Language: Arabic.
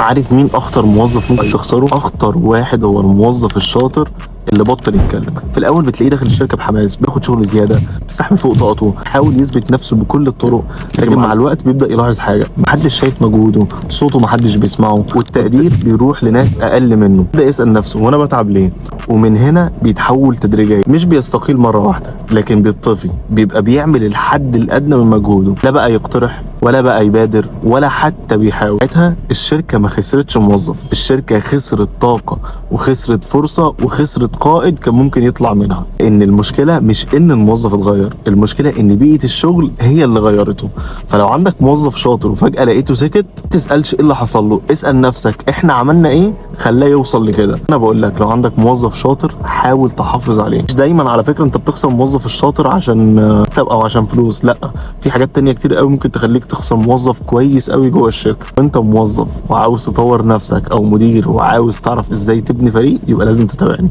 عارف مين اخطر موظف ممكن تخسره؟ اخطر واحد هو الموظف الشاطر اللي بطل يتكلم. في الاول بتلاقيه داخل الشركه بحماس، بياخد شغل زياده، بيستحمل فوق طاقته، بيحاول يثبت نفسه بكل الطرق، لكن مع الوقت بيبدا يلاحظ حاجه، محدش شايف مجهوده، صوته محدش بيسمعه، والتقدير بيروح لناس اقل منه. بدا يسال نفسه وانا بتعب ليه؟ ومن هنا بيتحول تدريجيا، مش بيستقيل مره واحده، لكن بيطفي، بيبقى بيعمل الحد الادنى من مجهوده، لا بقى يقترح ولا بقى يبادر ولا حتى بيحاول. ساعتها الشركه ما خسرتش موظف، الشركه خسرت طاقه وخسرت فرصه وخسرت قائد كان ممكن يطلع منها. ان المشكله مش ان الموظف اتغير، المشكله ان بيئه الشغل هي اللي غيرته. فلو عندك موظف شاطر وفجاه لقيته سكت، ما تسالش ايه اللي حصل له، اسال نفسك احنا عملنا ايه خلاه يوصل لكده. انا بقول لك لو عندك موظف شاطر حاول تحافظ عليه. مش دايما على فكره انت بتخسر الموظف الشاطر عشان مرتب او عشان فلوس، لا، في حاجات تانية كتير قوي ممكن تخليك تخسر موظف كويس قوي جوه الشركه. وانت موظف وعاوز تطور نفسك او مدير وعاوز تعرف ازاي تبني فريق، يبقى لازم تتابعني.